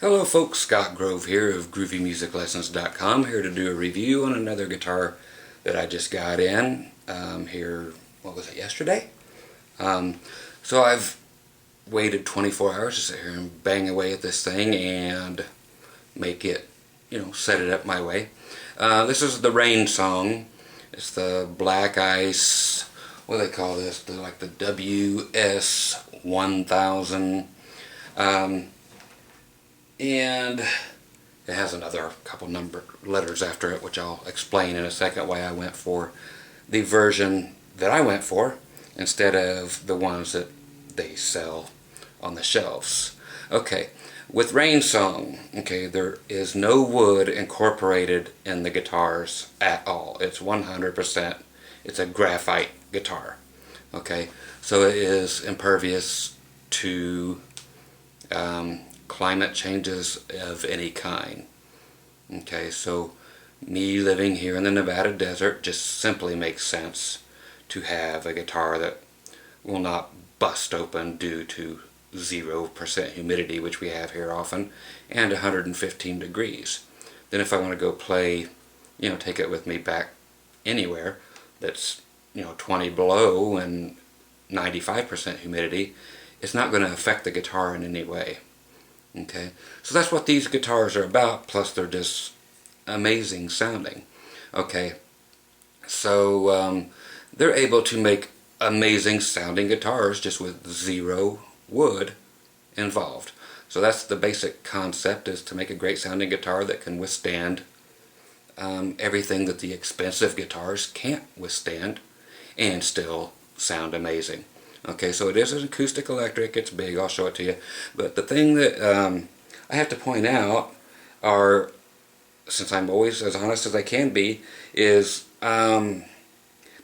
Hello folks, Scott Grove here of GroovyMusicLessons.com, here to do a review on another guitar that I just got in here, what was it, yesterday? So I've waited 24 hours to sit here and bang away at this thing and make it, set it up my way. This is the Rainsong. It's the Black Ice, what do they call this? Like the WS1000. And it has another couple letters after it, which I'll explain in a second why I went for the version that I went for instead of the ones that they sell on the shelves. Okay, with Rainsong, okay, there is no wood incorporated in the guitars at all. It's 100%, it's a graphite guitar. Okay, so it is impervious to climate changes of any kind. Okay, so me living here in the Nevada desert just simply makes sense to have a guitar that will not bust open due to 0% humidity, which we have here often, and 115 degrees. Then if I want to go play, take it with me back anywhere that's 20 below and 95% humidity, it's not going to affect the guitar in any way. Okay, so that's what these guitars are about, plus they're just amazing sounding. Okay, so they're able to make amazing sounding guitars just with zero wood involved. So that's the basic concept, is to make a great sounding guitar that can withstand everything that the expensive guitars can't withstand and still sound amazing. Okay, so it is an acoustic electric, it's big, I'll show it to you. But the thing that I have to point out are, since I'm always as honest as I can be, is they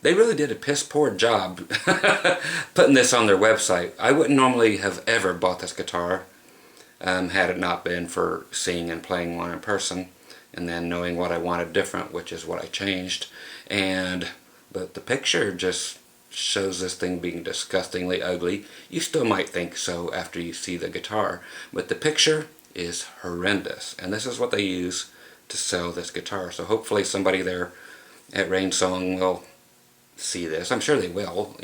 really did a piss poor job putting this on their website. I wouldn't normally have ever bought this guitar had it not been for seeing and playing one in person and then knowing what I wanted different, which is what I changed. But the picture just shows this thing being disgustingly ugly. You still might think so after you see the guitar, but the picture is horrendous, and this is what they use to sell this guitar. So hopefully somebody there at Rainsong will see this. I'm sure they will.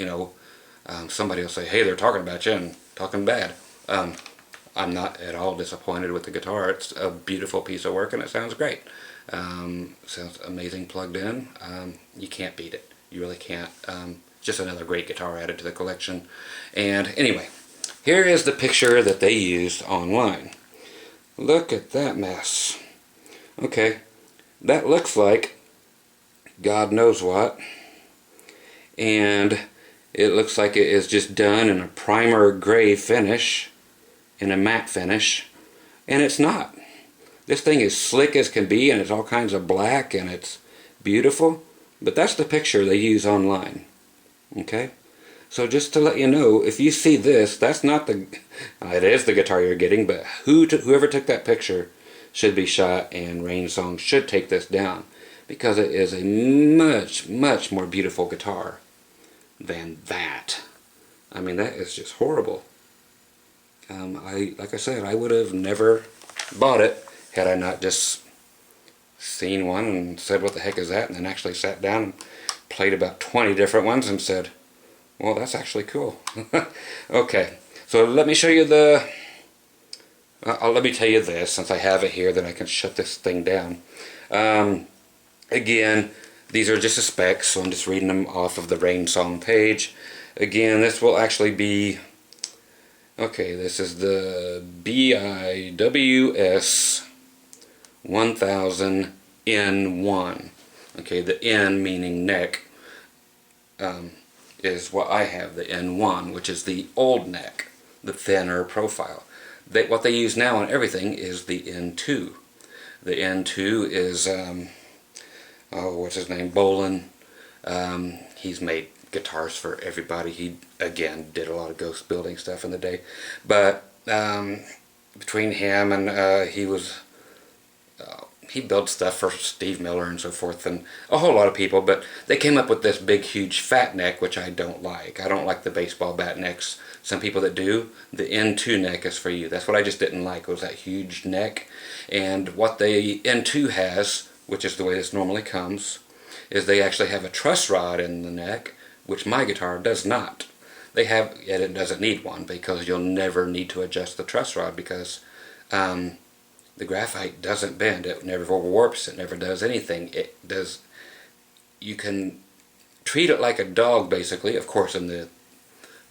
Somebody will say, hey, they're talking about you and talking bad. I'm not at all disappointed with the guitar. It's a beautiful piece of work and it sounds great. Sounds amazing plugged in. You can't beat it. You really can't. Just another great guitar added to the collection. And anyway, here is the picture that they used online. Look at that mess. Okay, that looks like God knows what. And it looks like it is just done in a primer gray finish, in a matte finish, and it's not. This thing is slick as can be, and it's all kinds of black, and it's beautiful, but that's the picture they use online. Okay, so just to let you know, if you see this, that's not the, it is the guitar you're getting, but whoever took that picture should be shot, and Rainsong should take this down, because it is a much, much more beautiful guitar than that. I mean, that is just horrible. Like I said, I would have never bought it had I not just seen one and said, what the heck is that, and then actually sat down and played about 20 different ones and said, well, that's actually cool. Okay, so let me show you let me tell you this, since I have it here, then I can shut this thing down. Again, these are just the specs, so I'm just reading them off of the Rainsong page. Again, this will actually be, okay, this is the WS1000N1. Okay, the N meaning neck is what I have, the N1, which is the old neck, the thinner profile. What they use now on everything is the N2. The N2 is, what's his name, Bolin. He's made guitars for everybody. He, again, did a lot of ghost building stuff in the day. But between him and he he built stuff for Steve Miller and so forth and a whole lot of people, but they came up with this big huge fat neck, which I don't like. I don't like the baseball bat necks. Some people that do, the N2 neck is for you. That's what I just didn't like, was that huge neck. And what the N2 has, which is the way this normally comes, is they actually have a truss rod in the neck, which my guitar does not. They have, and it doesn't need one, because you'll never need to adjust the truss rod, because the graphite doesn't bend. It never warps. It never does anything. It does. You can treat it like a dog, basically. Of course, in the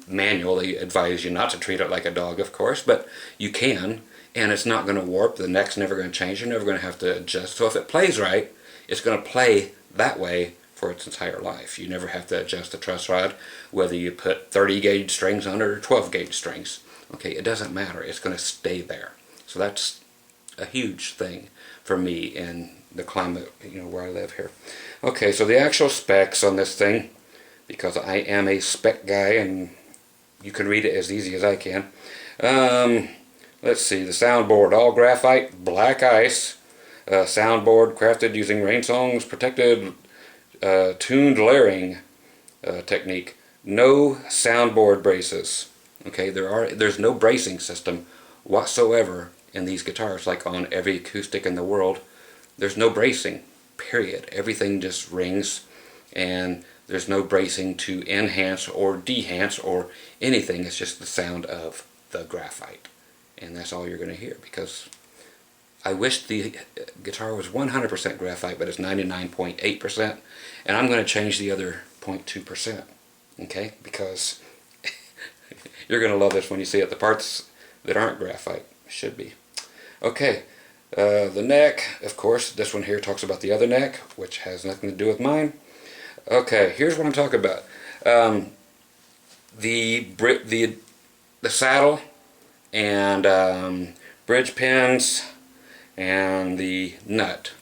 manual they advise you not to treat it like a dog, of course, but you can, and it's not going to warp. The neck's never going to change. You're never going to have to adjust. So if it plays right, it's going to play that way for its entire life. You never have to adjust the truss rod, whether you put 30 gauge strings on it or 12 gauge strings. Okay, it doesn't matter. It's going to stay there. So that's a huge thing for me in the climate, where I live here. Okay, so the actual specs on this thing, because I am a spec guy and you can read it as easy as I can. Let's see, the soundboard, all graphite, black ice. Soundboard crafted using Rainsong's protected tuned layering technique. No soundboard braces. Okay, there's no bracing system whatsoever in these guitars, like on every acoustic in the world. There's no bracing, period. Everything just rings, and there's no bracing to enhance or dehance or anything. It's just the sound of the graphite, and that's all you're going to hear, because I wish the guitar was 100% graphite, but it's 99.8%, and I'm going to change the other 0.2%, okay, because you're going to love this when you see it. The parts that aren't graphite should be. Okay, the neck, of course, this one here talks about the other neck, which has nothing to do with mine. Okay, here's what I'm talking about. The saddle and bridge pins and the nut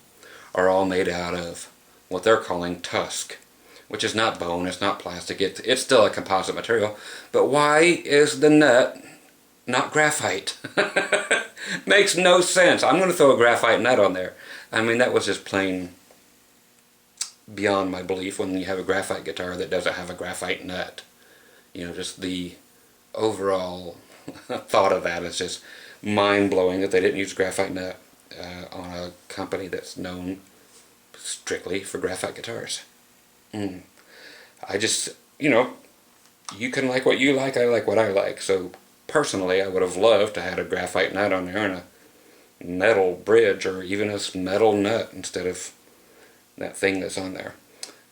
are all made out of what they're calling tusk, which is not bone, it's not plastic, it's still a composite material. But why is the nut not graphite? Makes no sense. I'm going to throw a graphite nut on there. I mean, that was just plain beyond my belief when you have a graphite guitar that doesn't have a graphite nut. Just the overall thought of that is just mind-blowing, that they didn't use graphite nut on a company that's known strictly for graphite guitars. I just, you can like what you like, I like what I like. So personally, I would have loved to have a graphite nut on there and a metal bridge, or even a metal nut instead of that thing that's on there.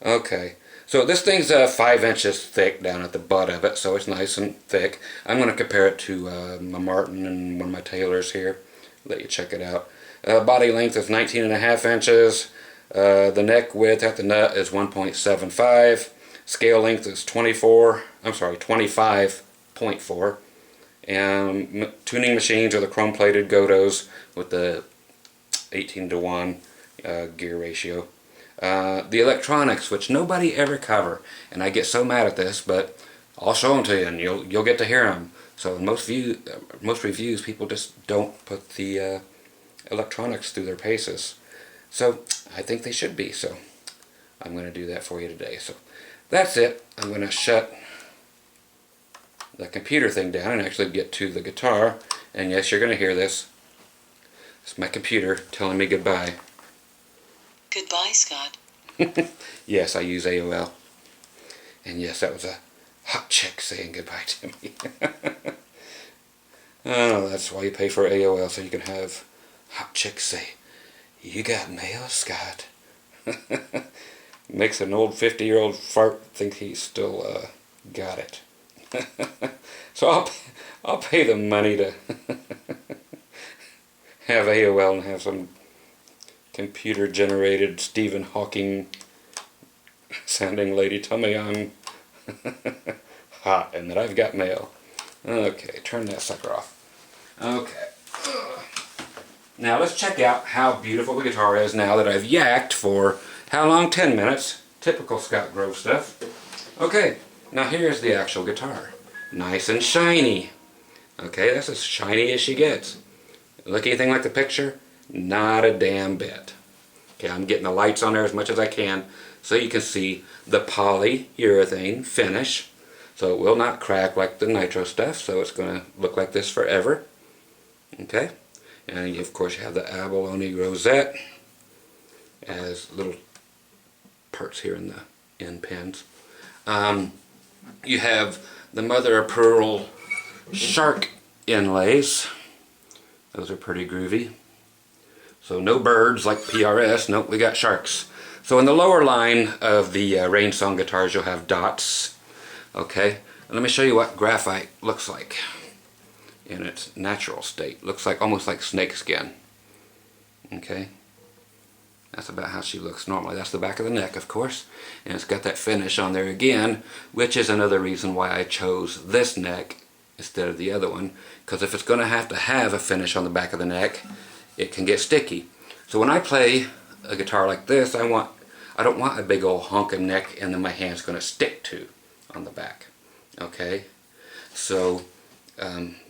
Okay, so this thing's 5 inches thick down at the butt of it, so it's nice and thick. I'm going to compare it to my Martin and one of my Taylors here. Let you check it out. Body length is 19.5 inches. The neck width at the nut is 1.75. Scale length is 25.4. And tuning machines are the chrome-plated Godos with the 18:1 gear ratio. The electronics, which nobody ever cover, and I get so mad at this, but I'll show them to you, and you'll get to hear them. So in most reviews, people just don't put the electronics through their paces. So I think they should be. So I'm going to do that for you today. So that's it. I'm going to shut the computer thing down and actually get to the guitar. And yes, you're going to hear this. It's my computer telling me goodbye. Goodbye, Scott. Yes, I use AOL. And yes, that was a hot chick saying goodbye to me. Oh, that's why you pay for AOL, so you can have hot chicks say, "You got mail, Scott." Makes an old 50-year-old fart think he's still got it. So I'll pay the money to have AOL and have some computer-generated Stephen Hawking sounding lady tell me I'm hot and that I've got mail. Okay, turn that sucker off. Okay. Now let's check out how beautiful the guitar is now that I've yacked for how long? 10 minutes. Typical Scott Grove stuff. Okay, now here's the actual guitar. Nice and shiny. Okay, that's as shiny as she gets. Look anything like the picture? Not a damn bit. Okay, I'm getting the lights on there as much as I can so you can see the polyurethane finish. So it will not crack like the nitro stuff, so it's going to look like this forever. Okay, and of course you have the abalone rosette as little parts here in the end pins. You have the mother of pearl shark inlays. Those are pretty groovy. So no birds like PRS, nope, we got sharks. So in the lower line of the Rainsong guitars you'll have dots. Okay, and let me show you what graphite looks like in its natural state. Looks like almost like snake skin. Okay, that's about how she looks normally. That's the back of the neck, of course, and it's got that finish on there again, which is another reason why I chose this neck instead of the other one, because if it's going to have a finish on the back of the neck, it can get sticky. So when I play a guitar like this, I don't want a big old honking neck and then my hand's going to stick to on the back. Okay, so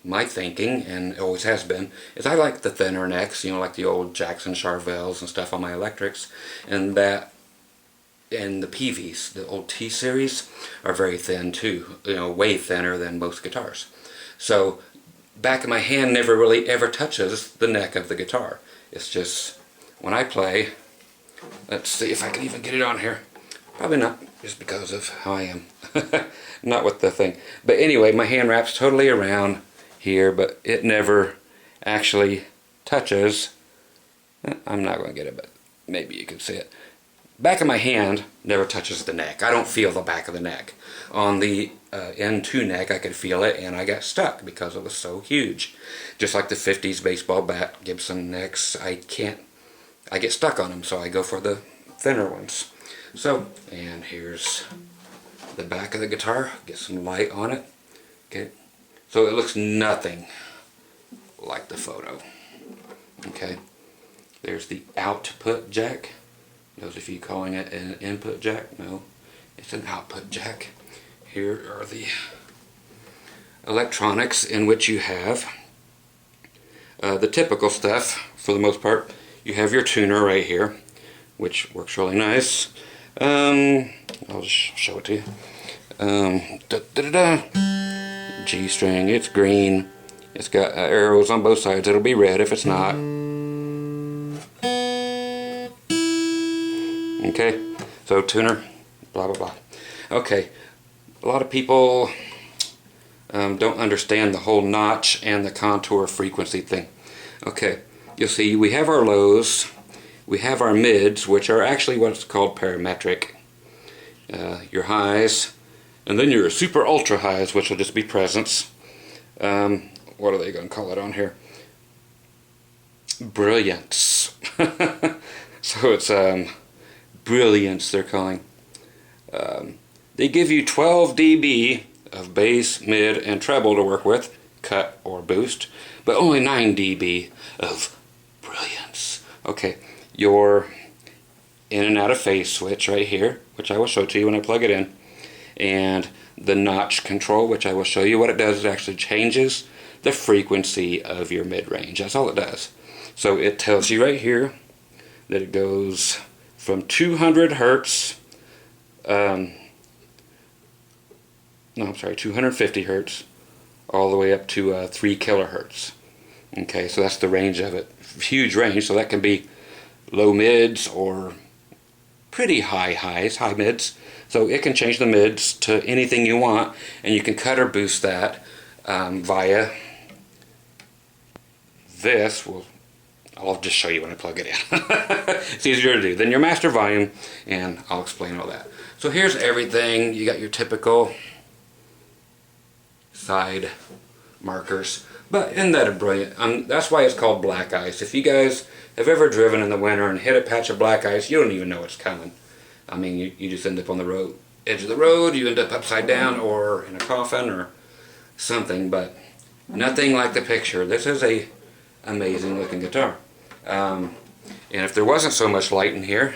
my thinking, and it always has been, is I like the thinner necks, you know, like the old Jackson Charvels and stuff on my electrics, and the PVs, the old T series, are very thin too, you know, way thinner than most guitars. So back of my hand never really ever touches the neck of the guitar. It's just when I play, let's see if I can even get it on here. Probably not, just because of how I am. Not with the thing. But anyway, my hand wraps totally around here, but it never actually touches. I'm not going to get it, but maybe you can see it. Back of my hand never touches the neck. I don't feel the back of the neck. On the N2 neck I could feel it, and I got stuck because it was so huge. Just like the 50s baseball bat Gibson necks, I get stuck on them, so I go for the thinner ones. So, and here's the back of the guitar. Get some light on it. Okay, so it looks nothing like the photo. Okay, there's the output jack. Those of you calling it an input jack, no, it's an output jack. Here are the electronics, in which you have the typical stuff. For the most part, you have your tuner right here, which works really nice. I'll just show it to you. G string, it's green. It's got arrows on both sides. It'll be red if it's not. Okay, so tuner, blah blah blah. Okay, a lot of people don't understand the whole notch and the contour frequency thing. Okay, you'll see we have our lows, we have our mids, which are actually what's called parametric. Your highs, and then your super ultra highs, which will just be presence. What are they going to call it on here? Brilliance. So it's brilliance they're calling. They give you 12 dB of bass, mid, and treble to work with, cut or boost, but only 9 dB of brilliance. Okay, your in and out of phase switch right here, which I will show to you when I plug it in, and the notch control, which I will show you what it does. It actually changes the frequency of your mid-range. That's all it does. So it tells you right here that it goes from 200 hertz, 250 hertz, all the way up to 3 kilohertz. Okay, so that's the range of it. Huge range, so that can be low mids or pretty high highs, high mids. So it can change the mids to anything you want, and you can cut or boost that via this. I'll just show you when I plug it in. It's easier to do. Then your master volume, and I'll explain all that. So here's everything. You got your typical side markers. But isn't that a brilliant? That's why it's called black ice. If you guys have ever driven in the winter and hit a patch of black ice, you don't even know it's coming. I mean, you just end up on the road, edge of the road, you end up upside down or in a coffin or something, but nothing like the picture. This is a amazing looking guitar. And if there wasn't so much light in here,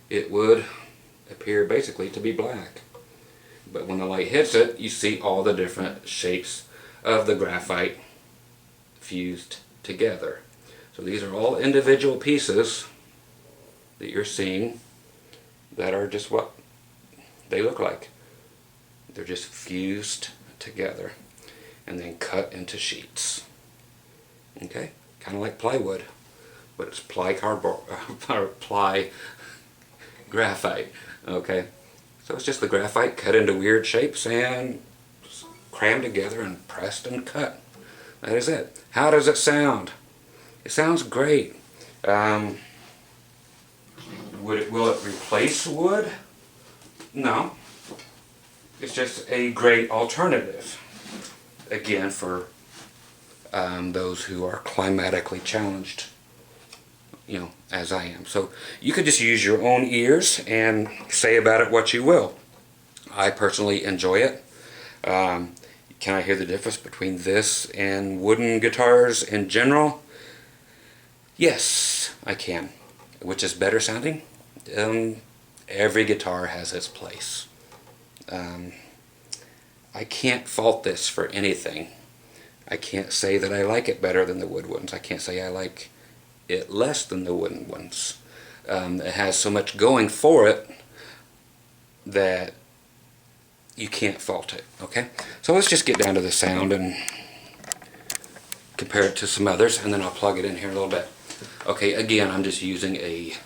it would appear basically to be black. But when the light hits it, you see all the different shapes of the graphite fused together. So these are all individual pieces that you're seeing that are just what they look like. They're just fused together and then cut into sheets. Okay, kind of like plywood, but it's ply cardboard, or ply graphite. Okay, so it's just the graphite cut into weird shapes and crammed together and pressed and cut. That is it. How does it sound? It sounds great. Will it replace wood? No. It's just a great alternative. Again, for those who are climatically challenged, you know, as I am. So you could just use your own ears and say about it what you will. I personally enjoy it. Can I hear the difference between this and wooden guitars in general? Yes, I can. Which is better sounding? Every guitar has its place. I can't fault this for anything. I can't say that I like it better than the wood ones. I can't say I like it less than the wooden ones. It has so much going for it that you can't fault it. Okay, so let's just get down to the sound and compare it to some others, and then I'll plug it in here in a little bit. Okay, again, I'm just using a,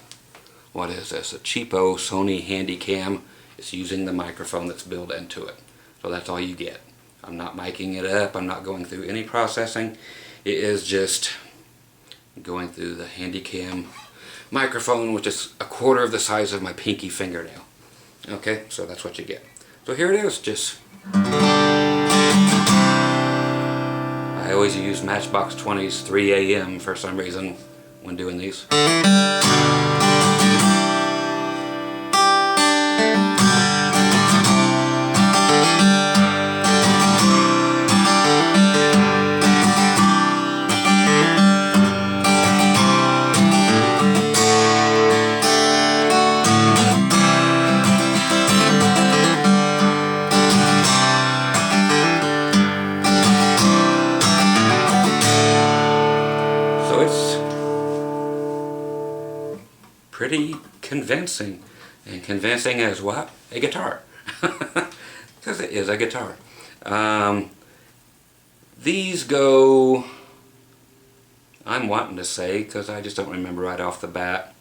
what is this, a cheapo Sony Handycam. It's using the microphone that's built into it. So that's all you get. I'm not miking it up, I'm not going through any processing. It is just going through the Handycam microphone, which is a quarter of the size of my pinky fingernail. Okay, so that's what you get. So here it is, just... I always use Matchbox 20's 3 AM for some reason when doing these. So it's pretty convincing, and convincing as what? A guitar. Because it is a guitar. These go, I'm wanting to say, because I just don't remember right off the bat,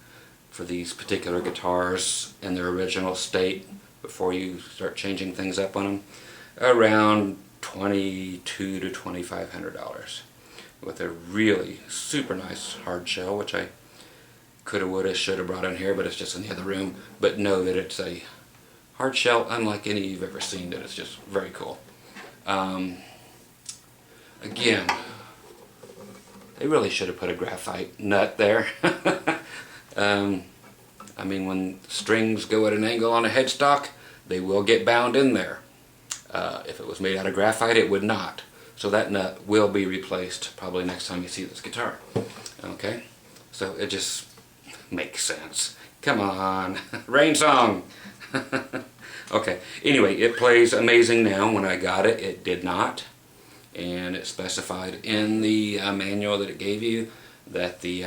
for these particular guitars in their original state before you start changing things up on them, around $2,200 to $2,500 with a really super nice hard shell, which I coulda, woulda, shoulda brought in here, but it's just in the other room. But know that it's a hard shell unlike any you've ever seen. That it's just very cool. Again, they really should have put a graphite nut there. I mean, when strings go at an angle on a headstock, they will get bound in there. If it was made out of graphite, it would not. So that nut will be replaced probably next time you see this guitar. Okay, so it just makes sense. Come on, Rainsong. Okay, anyway, it plays amazing now. When I got it, it did not. And it specified in the manual that it gave you that the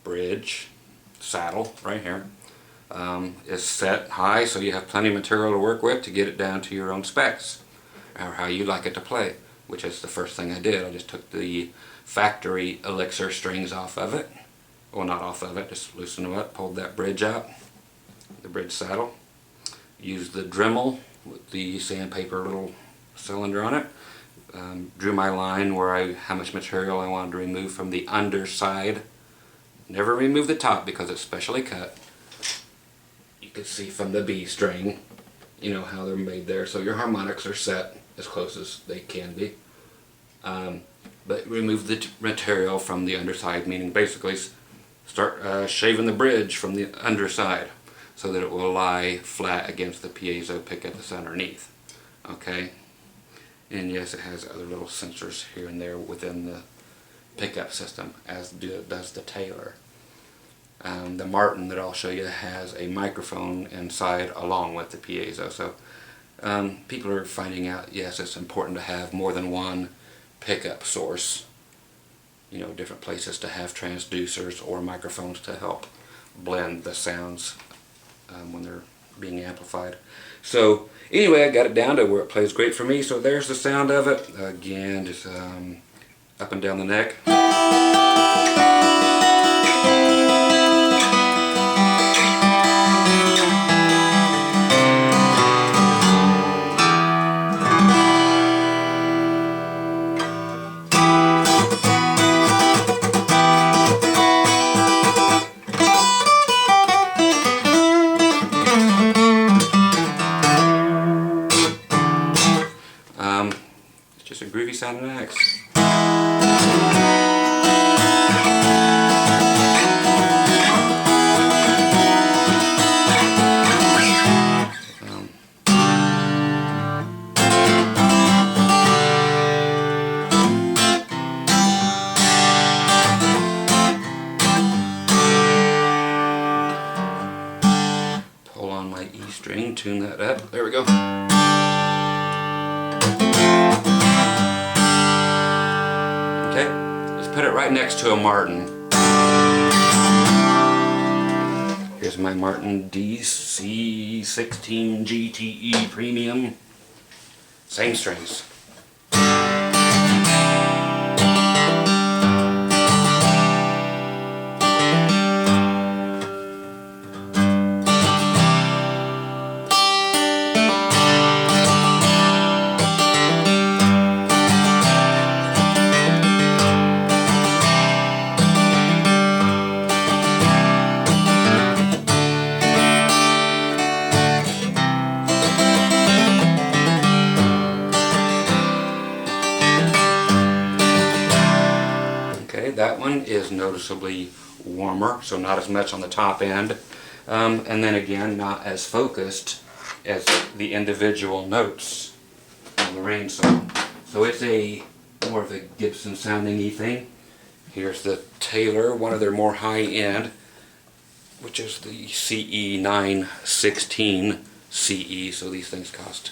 bridge saddle right here is set high, so you have plenty of material to work with to get it down to your own specs, or how you like it to play, which is the first thing I did. I just took the factory Elixir strings off of it. Well, not off of it, just loosened them up, pulled that bridge out, the bridge saddle. Used the Dremel with the sandpaper little cylinder on it. Drew my line where how much material I wanted to remove from the underside. Never remove the top because it's specially cut. You can see from the B string, you know how they're made there, so your harmonics are set as close as they can be. But remove the material from the underside, meaning basically start shaving the bridge from the underside so that it will lie flat against the piezo pickup that's underneath. Okay, and yes, it has other little sensors here and there within the pickup system, as does the Taylor. The Martin that I'll show you has a microphone inside along with the piezo. So people are finding out, yes, it's important to have more than one pickup source you know, different places to have transducers or microphones to help blend the sounds when they're being amplified. So anyway, I got it down to where it plays great for me. So there's the sound of it. Again, just up and down the neck. It's just a groovy sounding axe. Pull on my E string, tune that up. There we go. Okay, let's put it right next to a Martin. Here's my Martin DC16 GTE Premium. Same strings. That one is noticeably warmer, so not as much on the top end, and then again not as focused as the individual notes on the Rainsong. So it's a more of a Gibson sounding-y thing. Here's the Taylor, one of their more high-end, which is the CE916 CE, so these things cost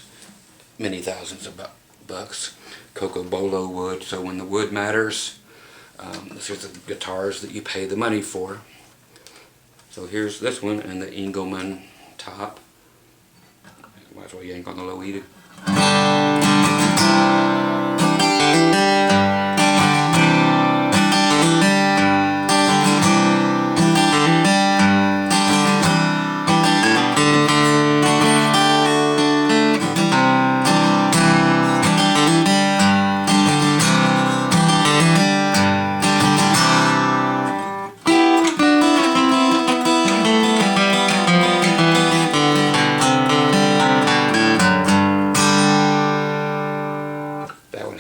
many thousands of bucks. Cocobolo wood, so when the wood matters, this is the guitars that you pay the money for. So here's this one and the Engelmann top. Might as well yank on the low E.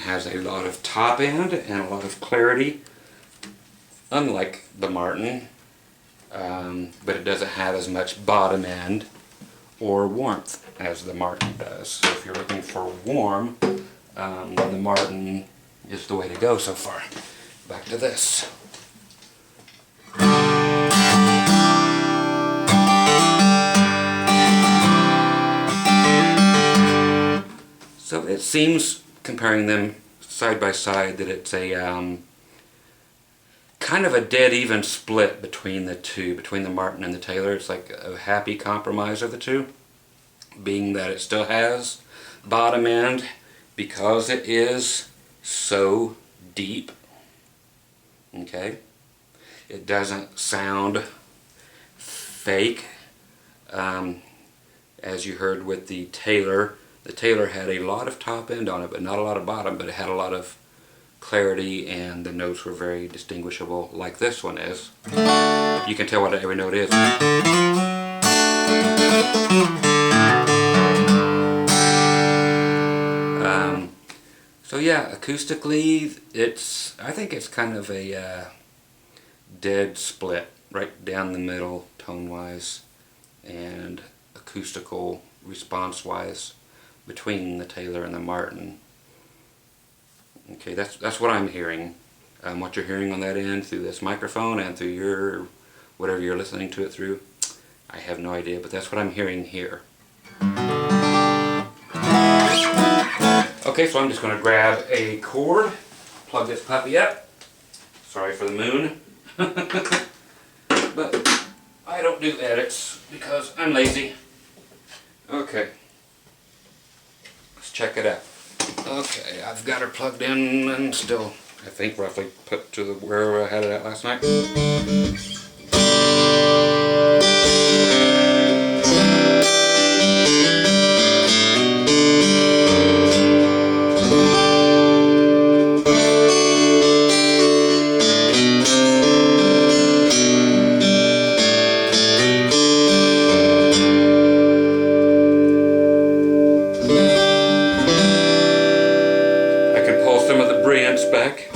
Has a lot of top end and a lot of clarity, unlike the Martin, but it doesn't have as much bottom end or warmth as the Martin does. So if you're looking for warm, the Martin is the way to go so far. Back to this. So it seems, comparing them side by side, that it's a kind of a dead even split between the two, between the Martin and the Taylor. It's like a happy compromise of the two, being that it still has bottom end because it is so deep. Okay, it doesn't sound fake, as you heard with the Taylor. The Taylor had a lot of top end on it, but not a lot of bottom, but it had a lot of clarity and the notes were very distinguishable, like this one is. You can tell what every note is. So yeah, acoustically, I think it's kind of a dead split, right down the middle, tone-wise, and acoustical response-wise, between the Taylor and the Martin. Okay, that's what I'm hearing. What you're hearing on that end through this microphone and through your whatever you're listening to it through, I have no idea, but that's what I'm hearing here. Okay, so I'm just going to grab a cord, plug this puppy up. for the moon. But I don't do edits because I'm lazy. Okay. Let's check it out. Okay, I've got her plugged in and still, I think, roughly put to where I had it at last night. Back.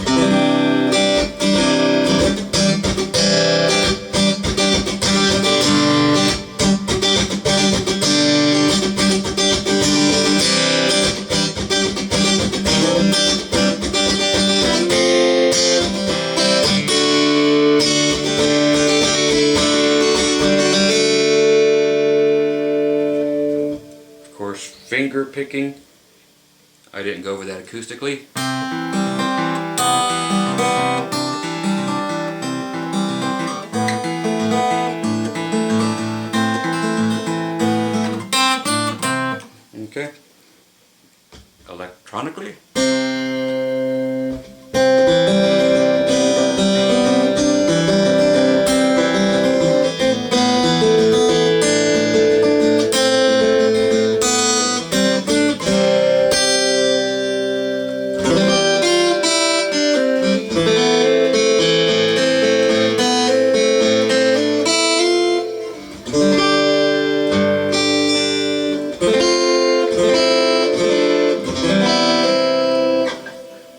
Of course, finger picking. I didn't go over that acoustically. Okay. Electronically.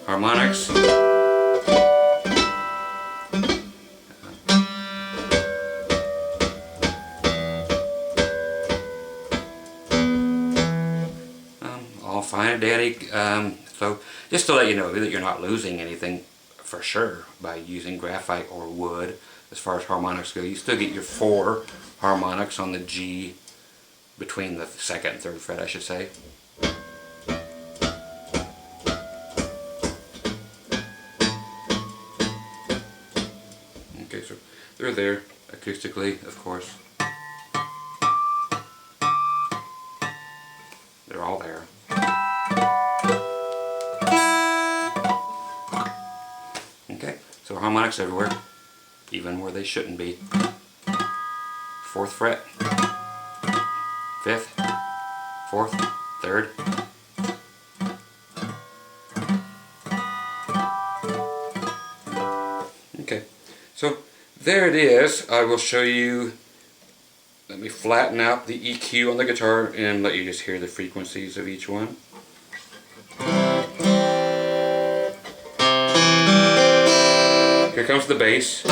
Harmonics. All fine and dandy. So just to let you know that you're not losing anything for sure by using graphite or wood as far as harmonics go. You still get your 4 harmonics on the G between the 2nd and 3rd fret, I should say. Okay, so they're there acoustically, of course. They're all there. Okay, so harmonics everywhere, even where they shouldn't be. 4th fret, 5th, 4th, 3rd. Okay, so there it is. I will show you. Let me flatten out the EQ on the guitar and let you just hear the frequencies of each one. Here comes the bass.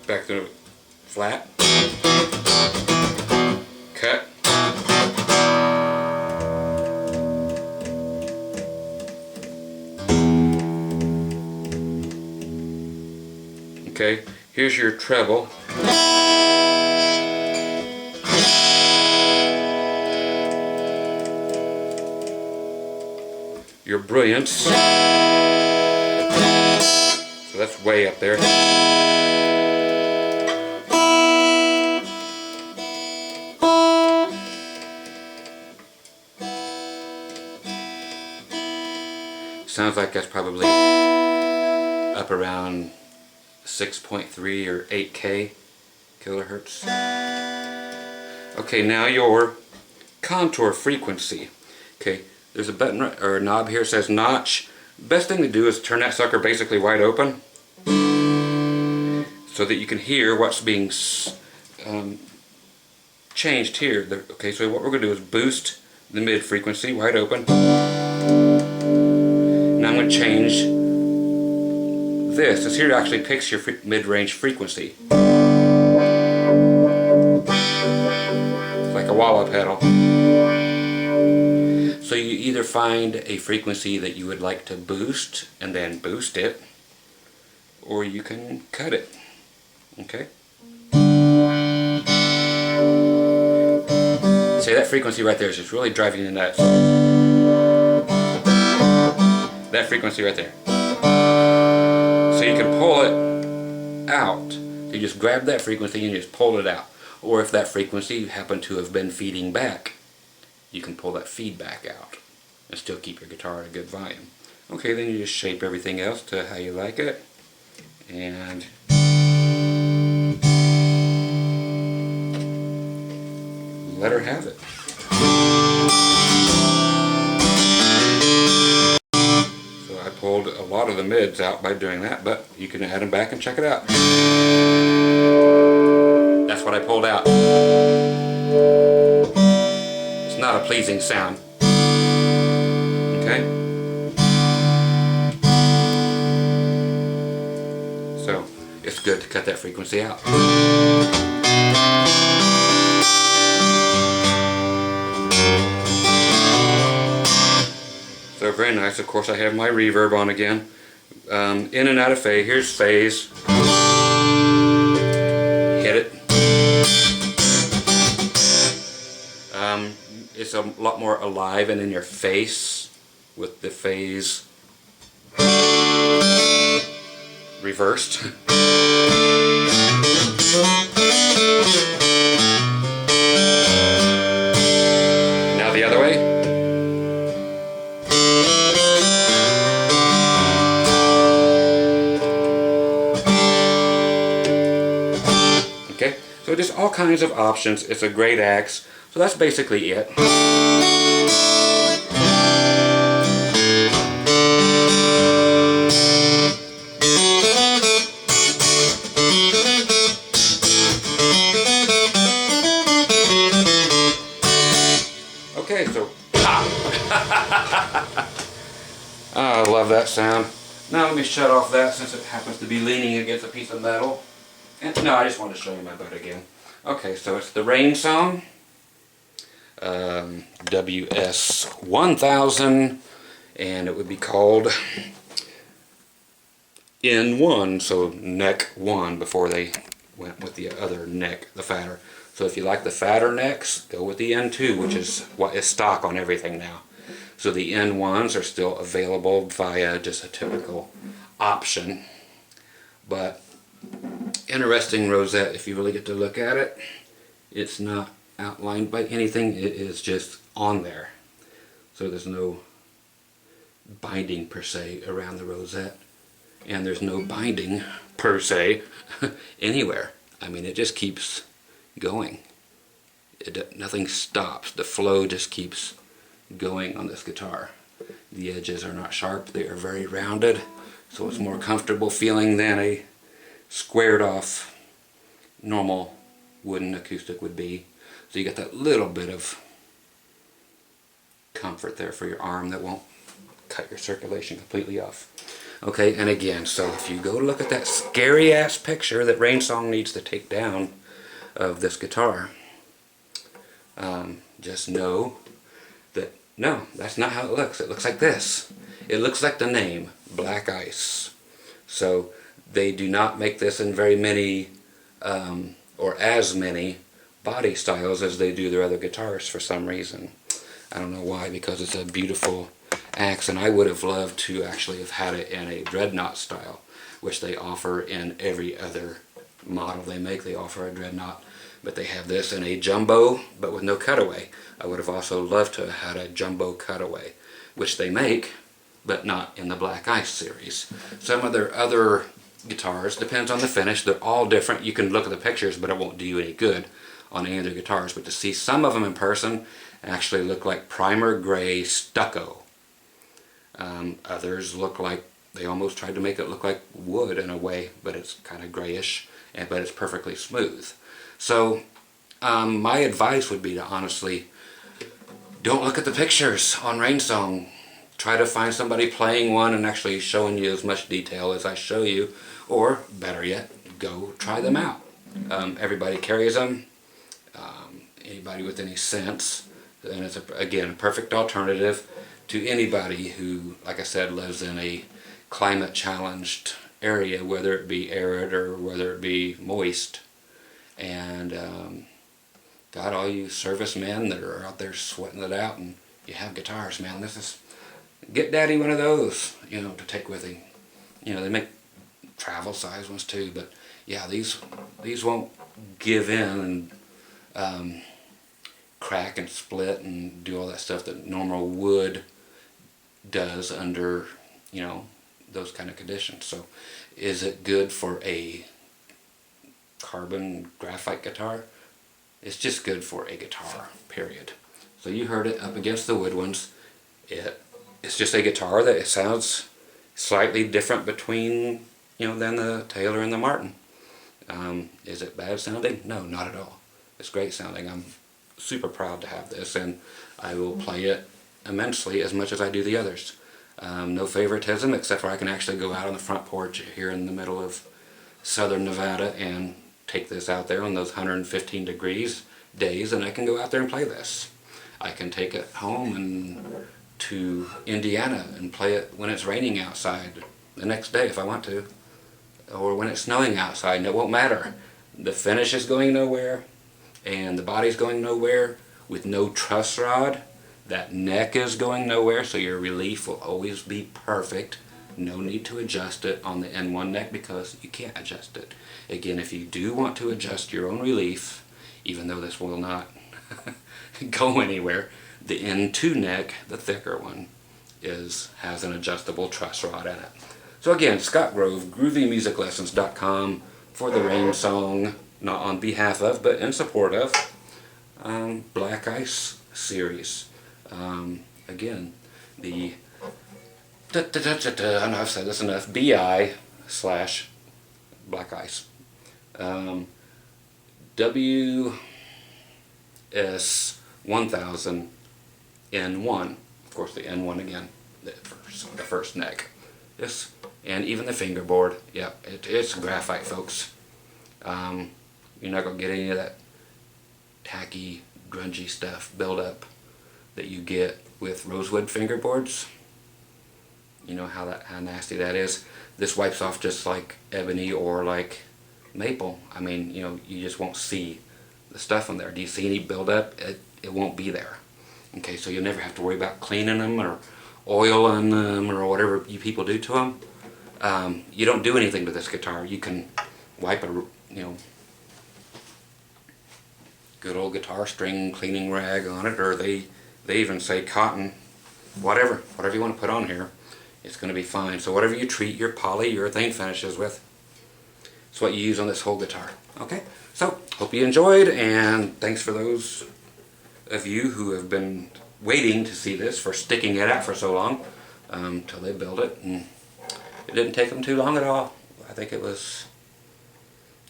Back to flat. Cut. Okay, here's your treble. Your brilliance. So that's way up there. Sounds like that's probably up around 6.3 or 8K kilohertz. Okay, now your contour frequency. Okay, there's a button or a knob here that says notch. Best thing to do is turn that sucker basically wide open so that you can hear what's being changed here. Okay, so what we're going to do is boost the mid frequency, wide open. Now I'm going to change this. This here actually picks your mid-range frequency. It's like a wah-wah pedal. So you either find a frequency that you would like to boost and then boost it, or you can cut it. Okay? See, that frequency right there is just really driving you nuts. That frequency right there. So you can pull it out. So you just grab that frequency and just pull it out. Or if that frequency happened to have been feeding back, you can pull that feedback out and still keep your guitar at a good volume. Okay, then you just shape everything else to how you like it. And let her have it. So I pulled a lot of the mids out by doing that, but you can add them back and check it out. That's what I pulled out. It's not a pleasing sound. Okay? So it's good to cut that frequency out. So very nice. Of course I have my reverb on again. In and out of phase. Here's phase. Hit it. It's a lot more alive and in your face with the phase reversed. Now the other way. Okay, so just all kinds of options. It's a great axe. So that's basically it. Okay, so pop. Oh, I love that sound. Now let me shut off that since it happens to be leaning against a piece of metal. And no, I just wanted to show you my butt again. Okay, so it's the Rainsong WS1000, and it would be called N1, so neck 1 before they went with the other neck, the fatter. So if you like the fatter necks, go with the N2, which is what is stock on everything now. So the N1s are still available via just a typical option. But interesting rosette, if you really get to look at it. It's not outlined by anything, it is just on there. So there's no binding per se around the rosette. And there's no binding per se anywhere. I mean, it just keeps going. Nothing stops. The flow just keeps going on this guitar. The edges are not sharp, they are very rounded, so it's more comfortable feeling than a squared off normal wooden acoustic would be. So you got that little bit of comfort there for your arm that won't cut your circulation completely off. Okay, and again, so if you go look at that scary ass picture that Rainsong needs to take down of this guitar, just know that no, that's not how it looks. It looks like this. It looks like the name, Black Ice. So they do not make this in very many or as many body styles as they do their other guitars for some reason. I don't know why, because it's a beautiful axe, and I would have loved to actually have had it in a dreadnought style, which they offer in every other model they make. They offer a dreadnought, but they have this in a jumbo but with no cutaway. I would have also loved to have had a jumbo cutaway, which they make, but not in the Black Ice series. Some of their other guitars, depends on the finish, they're all different. You can look at the pictures, but it won't do you any good on any of their guitars. But to see some of them in person actually look like primer gray stucco. Others look like they almost tried to make it look like wood in a way, but it's kind of grayish, but it's perfectly smooth. So my advice would be to honestly don't look at the pictures on Rainsong. Try to find somebody playing one and actually showing you as much detail as I show you, or better yet, go try them out. Everybody carries them, anybody with any sense, and it's again a perfect alternative to anybody who, like I said, lives in a climate challenged area, whether it be arid or whether it be moist. And God, all you servicemen that are out there sweating it out and you have guitars, man, this is, get Daddy one of those, you know, to take with him. You know, they make travel size ones too, but yeah, these won't give in and crack and split and do all that stuff that normal wood does under, you know, those kind of conditions. So is it good for a carbon graphite guitar? It's just good for a guitar, period. So you heard it up against the wood ones. It's just a guitar that it sounds slightly different between, you know, than the Taylor and the Martin. Is it bad sounding? No, not at all. It's great sounding. I'm super proud to have this, and I will play it immensely as much as I do the others. No favoritism, except for I can actually go out on the front porch here in the middle of southern Nevada and take this out there on those 115 degrees days, and I can go out there and play this. I can take it home and to Indiana and play it when it's raining outside the next day if I want to, or when it's snowing outside, and it won't matter. The finish is going nowhere and the body's going nowhere with no truss rod. That neck is going nowhere, so your relief will always be perfect. No need to adjust it on the N1 neck because you can't adjust it. Again, if you do want to adjust your own relief, even though this will not go anywhere, the N2 neck, the thicker one, has an adjustable truss rod in it. So again, Scott Grove, GroovyMusicLessons.com for the Rainsong, not on behalf of, but in support of, Black Ice series. Again, the I know I've said this enough, BI/Black Ice. WS1000N1, of course the N1 again, the first neck. This, and even the fingerboard, yeah, it's graphite, folks. You're not going to get any of that tacky, grungy stuff build up that you get with rosewood fingerboards. You know how nasty that is. This wipes off just like ebony or like maple. I mean, you know, you just won't see the stuff on there. Do you see any buildup? It won't be there. Okay, so you'll never have to worry about cleaning them or oiling them or whatever you people do to them. You don't do anything to this guitar. You can wipe a, you know, good old guitar string cleaning rag on it, or they even say cotton, whatever you want to put on here, it's going to be fine. So whatever you treat your polyurethane finishes with, it's what you use on this whole guitar. Okay, so hope you enjoyed, and thanks for those of you who have been waiting to see this, for sticking it out for so long till they build it. And it didn't take them too long at all. I think it was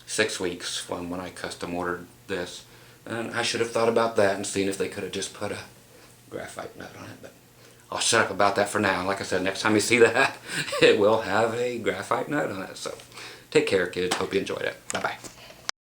6 weeks from when I custom ordered this, and I should have thought about that and seen if they could have just put a graphite nut on it, but I'll shut up about that for now. Like I said, next time you see that, it will have a graphite nut on it. So take care, kids. Hope you enjoyed it. Bye bye.